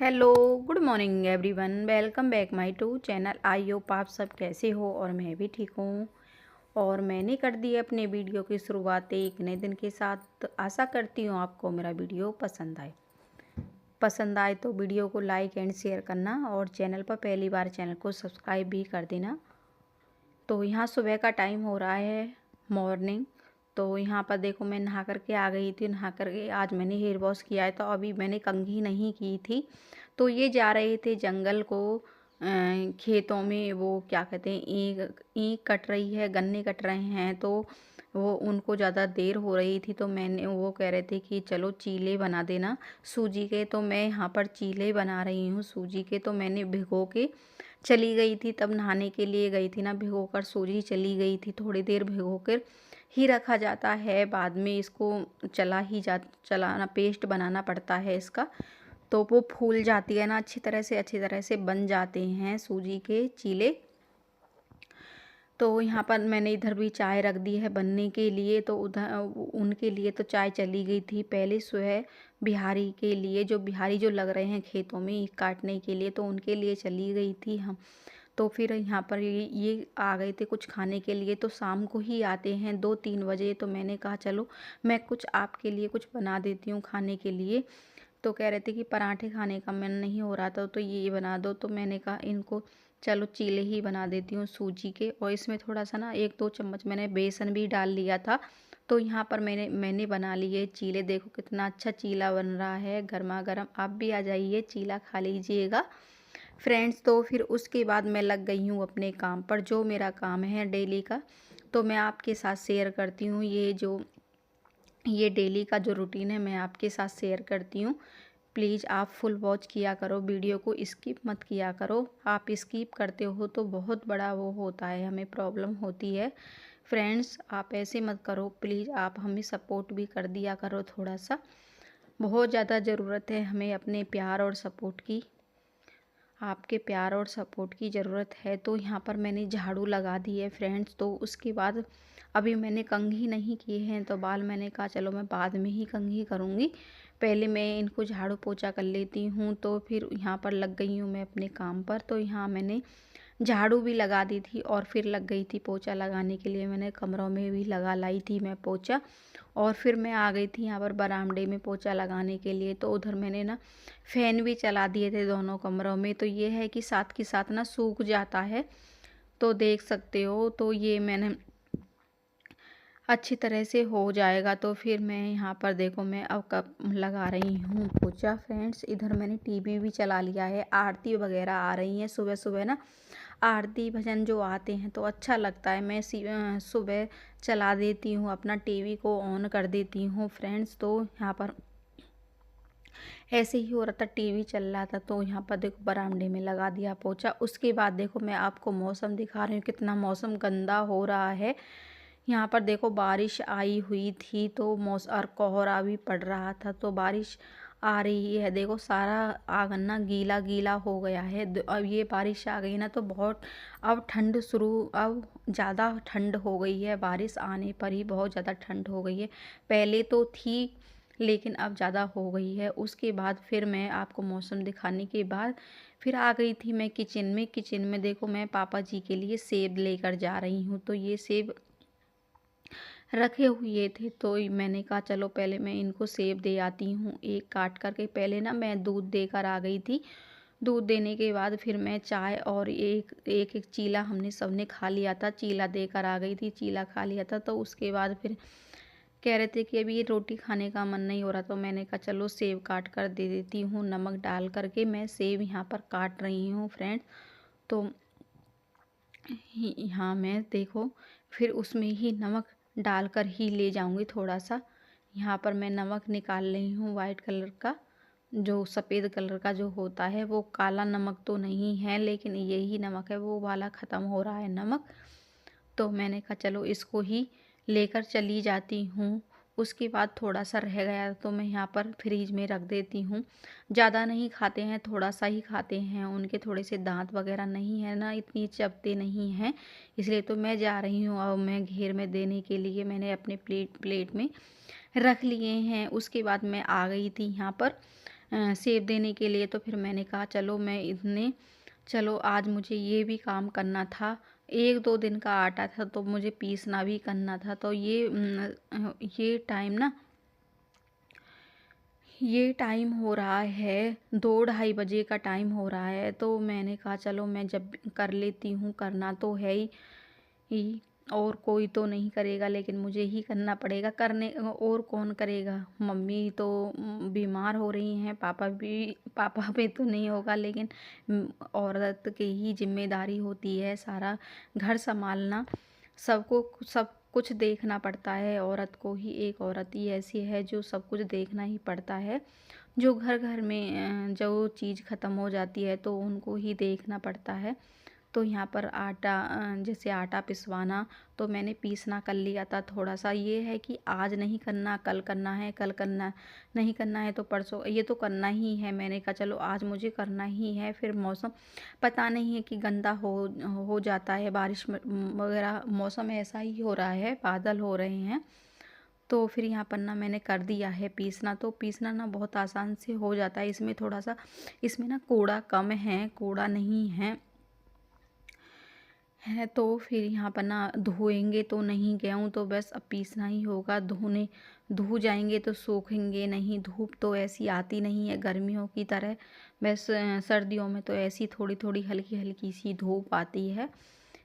Hello, good morning everyone. Welcome back my to channel. I hope आप सब कैसे हो और मैं भी ठीक हूँ। और मैंने कर दी अपने वीडियो की शुरुआत एक नए दिन के साथ। आशा करती हूँ आपको मेरा वीडियो पसंद आए तो वीडियो को लाइक एंड शेयर करना और चैनल पर पहली बार चैनल को सब्सक्राइब भी कर देना। तो यहाँ सुबह का टाइम हो रहा है, मॉर्निंग। तो यहाँ पर देखो मैं नहा करके आ गई थी। नहा करके आज मैंने हेयर वॉश किया है, तो अभी मैंने कंघी नहीं की थी। तो ये जा रहे थे जंगल को, खेतों में। वो क्या कहते हैं, ईख ईख कट रही है, गन्ने कट रहे हैं। तो वो उनको ज़्यादा देर हो रही थी, तो मैंने वो कह रहे थे कि चलो चीले बना देना सूजी के। तो मैं यहाँ पर चीले बना रही हूँ सूजी के। तो मैंने भिगो के चली गई थी, तब नहाने के लिए गई थी ना, भिगो कर सूजी चली गई थी। थोड़ी देर भिगो कर ही रखा जाता है, बाद में इसको चलाना, पेस्ट बनाना पड़ता है इसका। तो वो फूल जाती है ना, अच्छी तरह से बन जाते हैं सूजी के चीले। तो यहाँ पर मैंने इधर भी चाय रख दी है बनने के लिए। तो उधर उनके लिए तो चाय चली गई थी पहले सुबह। बिहारी जो लग रहे हैं खेतों में ईख काटने के लिए, तो उनके लिए चली गई थी हम। तो फिर यहाँ पर ये आ गए थे कुछ खाने के लिए। तो शाम को ही आते हैं 2-3 बजे। तो मैंने कहा चलो मैं कुछ आपके लिए कुछ बना देती हूँ खाने के लिए। तो कह रहे थे कि पराठे खाने का मन नहीं हो रहा था, तो ये बना दो। तो मैंने कहा इनको चलो चीले ही बना देती हूँ सूजी के। और इसमें थोड़ा सा ना 1-2 चम्मच मैंने बेसन भी डाल लिया था। तो यहाँ पर मैंने बना लिए चीले। देखो कितना अच्छा चीला बन रहा है, गर्मा गर्म। आप भी आ जाइए, चीला खा लीजिएगा फ्रेंड्स। तो फिर उसके बाद मैं लग गई हूँ अपने काम पर, जो मेरा काम है डेली का। तो मैं आपके साथ शेयर करती हूँ ये डेली का जो रूटीन है, मैं आपके साथ शेयर करती हूँ। प्लीज़ आप फुल वॉच किया करो, वीडियो को स्किप मत किया करो। आप स्किप करते हो तो बहुत बड़ा वो होता है, हमें प्रॉब्लम होती है। फ्रेंड्स आप ऐसे मत करो प्लीज़, आप हमें सपोर्ट भी कर दिया करो थोड़ा सा। बहुत ज़्यादा ज़रूरत है हमें अपने प्यार और सपोर्ट की, आपके प्यार और सपोर्ट की ज़रूरत है। तो यहाँ पर मैंने झाड़ू लगा दी है फ्रेंड्स। तो उसके बाद अभी मैंने कंघी नहीं किए हैं, तो बाल मैंने कहा चलो मैं बाद में ही कंघी करूँगी, पहले मैं इनको झाड़ू पोछा कर लेती हूँ। तो फिर यहाँ पर लग गई हूँ मैं अपने काम पर। तो यहाँ मैंने झाड़ू भी लगा दी थी और फिर लग गई थी पोछा लगाने के लिए। मैंने कमरों में भी लगा लाई थी मैं पोछा। और फिर मैं आ गई थी यहाँ पर बरामदे में पोछा लगाने के लिए। तो उधर मैंने ना फ़ैन भी चला दिए थे दोनों कमरों में। तो ये है कि साथ के साथ ना सूख जाता है, तो देख सकते हो। तो ये मैंने अच्छी तरह से हो जाएगा। तो फिर मैं यहाँ पर देखो मैं अब कब लगा रही हूँ पोछा फ्रेंड्स। इधर मैंने टीवी भी चला लिया है, आरती वगैरह आ रही हैं सुबह सुबह ना। आरती भजन जो आते हैं तो अच्छा लगता है। मैं सुबह चला देती हूँ, अपना टीवी को ऑन कर देती हूँ फ्रेंड्स। तो यहाँ पर ऐसे ही हो रहा था, टीवी चल रहा था। तो यहाँ पर देखो बरामदे में लगा दिया पोछा। उसके बाद देखो मैं आपको मौसम दिखा रही हूँ, कितना मौसम गंदा हो रहा है। यहाँ पर देखो बारिश आई हुई थी, तो मौसम और कोहरा भी पड़ रहा था। तो बारिश आ रही है, देखो सारा आंगन ना गीला गीला हो गया है। अब ये बारिश आ गई ना तो बहुत अब ज़्यादा ठंड हो गई है। बारिश आने पर ही बहुत ज़्यादा ठंड हो गई है, पहले तो थी लेकिन अब ज़्यादा हो गई है। उसके बाद फिर मैं आपको मौसम दिखाने के बाद फिर आ गई थी मैं किचन में देखो मैं पापा जी के लिए सेब लेकर जा रही हूँ। तो ये सेब रखे हुए थे, तो मैंने कहा चलो पहले मैं इनको सेब दे आती हूँ एक काट करके। पहले ना मैं दूध देकर आ गई थी, दूध देने के बाद फिर मैं चाय और एक चीला हमने सबने खा लिया था, चीला देकर आ गई थी, चीला खा लिया था। तो उसके बाद फिर कह रहे थे कि अभी ये रोटी खाने का मन नहीं हो रहा, तो मैंने कहा चलो सेब काट कर दे देती हूँ। नमक डाल करके मैं सेब यहाँ पर काट रही हूँ फ्रेंड्स। तो यहाँ मैं देखो फिर उसमें ही नमक डालकर ही ले जाऊंगी थोड़ा सा। यहाँ पर मैं नमक निकाल रही हूँ वाइट कलर का, जो सफ़ेद कलर का जो होता है, वो काला नमक तो नहीं है लेकिन यही नमक है, वो वाला ख़त्म हो रहा है नमक। तो मैंने कहा चलो इसको ही लेकर चली जाती हूँ। उसके बाद थोड़ा सा रह गया तो मैं यहाँ पर फ्रीज में रख देती हूँ। ज़्यादा नहीं खाते हैं, थोड़ा सा ही खाते हैं, उनके थोड़े से दांत वगैरह नहीं है ना, इतनी चबते नहीं हैं, इसलिए तो मैं जा रही हूँ। अब मैं घेर में देने के लिए मैंने अपने प्लेट में रख लिए हैं। उसके बाद मैं आ गई थी यहाँ पर सेब देने के लिए। तो फिर मैंने कहा चलो आज मुझे ये भी काम करना था। 1-2 दिन का आटा था तो मुझे पीसना भी करना था। तो ये टाइम हो रहा है, 2 ढाई बजे का टाइम हो रहा है। तो मैंने कहा चलो मैं जब कर लेती हूँ, करना तो है ही, और कोई तो नहीं करेगा, लेकिन मुझे ही करना पड़ेगा। करने और कौन करेगा? मम्मी तो बीमार हो रही हैं, पापा पे तो नहीं होगा, लेकिन औरत की ही जिम्मेदारी होती है सारा घर संभालना। सब कुछ देखना पड़ता है औरत को ही। एक औरत ही ऐसी है जो सब कुछ देखना ही पड़ता है। जो घर घर में जो चीज़ ख़त्म हो जाती है तो उनको ही देखना पड़ता है। तो यहाँ पर जैसे आटा पिसवाना, तो मैंने पीसना कर लिया था थोड़ा सा। ये है कि आज नहीं करना, कल करना है, कल करना नहीं करना है तो परसों, ये तो करना ही है। मैंने कहा चलो आज मुझे करना ही है। फिर मौसम पता नहीं है कि गंदा हो जाता है, बारिश वगैरह मौसम ऐसा ही हो रहा है, बादल हो रहे हैं। तो फिर यहाँ पर ना मैंने कर दिया है पीसना। तो पीसना ना बहुत आसान से हो जाता है। इसमें ना कोड़ा कम है, कोड़ा नहीं है। तो फिर यहाँ पर ना धोएंगे तो नहीं, गेहूँ तो बस अब पीसना ही होगा। धो जाएंगे तो सूखेंगे नहीं। धूप तो ऐसी आती नहीं है गर्मियों की तरह, बस सर्दियों में तो ऐसी थोड़ी थोड़ी हल्की हल्की सी धूप आती है।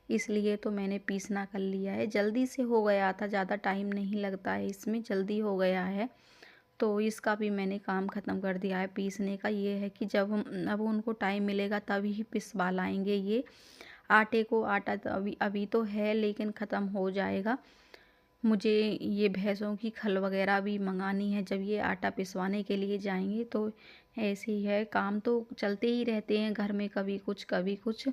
इसलिए तो मैंने पीसना कर लिया है, जल्दी से हो गया था, ज़्यादा टाइम नहीं लगता है इसमें, जल्दी हो गया है। तो इसका भी मैंने काम ख़त्म कर दिया है पीसने का। ये है कि अब उनको टाइम मिलेगा तभी ही पिसवा लाएंगे ये आटे को। आटा तो अभी तो है, लेकिन ख़त्म हो जाएगा। मुझे ये भैंसों की खल वगैरह भी मंगानी है जब ये आटा पिसवाने के लिए जाएंगे। तो ऐसे ही है, काम तो चलते ही रहते हैं घर में, कभी कुछ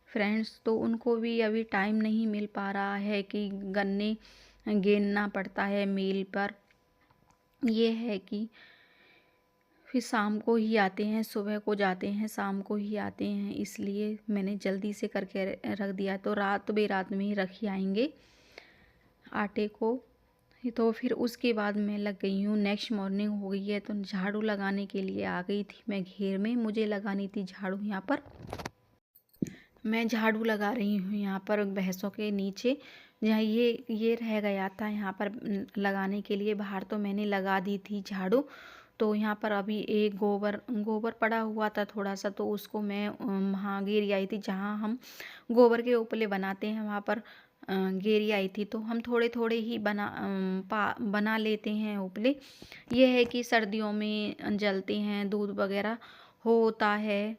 फ्रेंड्स। तो उनको भी अभी टाइम नहीं मिल पा रहा है कि गन्ने गेरना पड़ता है मिल पर। ये है कि फिर शाम को ही आते हैं, सुबह को जाते हैं, शाम को ही आते हैं, इसलिए मैंने जल्दी से करके रख दिया। तो रात बेरात में ही रख ही आएंगे आटे को। तो फिर उसके बाद मैं लग गई हूँ, नेक्स्ट मॉर्निंग हो गई है तो झाड़ू लगाने के लिए आ गई थी मैं घेर में। मुझे लगानी थी झाड़ू। यहाँ पर मैं झाड़ू लगा रही हूँ यहाँ पर भैंसों के नीचे, जहाँ ये रह गया था यहाँ पर लगाने के लिए। बाहर तो मैंने लगा दी थी झाड़ू। तो यहाँ पर अभी एक गोबर पड़ा हुआ था थोड़ा सा, तो उसको मैं वहाँ घेरी आई थी जहाँ हम गोबर के उपले बनाते हैं, वहाँ पर घेरी आई थी। तो हम थोड़े थोड़े ही बना लेते हैं उपले। ये है कि सर्दियों में जलते हैं, दूध वगैरह होता है।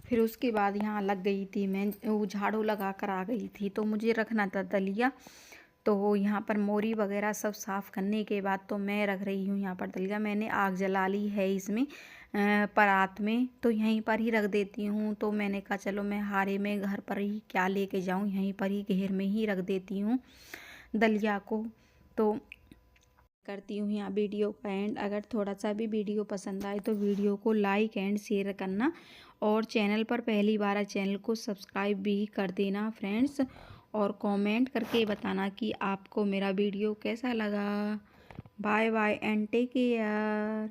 फिर उसके बाद यहाँ लग गई थी मैं, वो झाड़ू लगा कर आ गई थी। तो मुझे रखना था दलिया। तो यहाँ पर मोरी वगैरह सब साफ़ करने के बाद तो मैं रख रही हूँ यहाँ पर दलिया। मैंने आग जला ली है इसमें परात में, तो यहीं पर ही रख देती हूँ। तो मैंने कहा चलो मैं हारे में घर पर ही क्या लेके जाऊँ, यहीं पर ही घेर में ही रख देती हूँ दलिया को। तो करती हूँ यहाँ वीडियो का एंड। अगर थोड़ा सा भी वीडियो पसंद आए तो वीडियो को लाइक एंड शेयर करना, और चैनल पर पहली बार है चैनल को सब्सक्राइब भी कर देना फ्रेंड्स, और कमेंट करके बताना कि आपको मेरा वीडियो कैसा लगा। Bye bye and take care.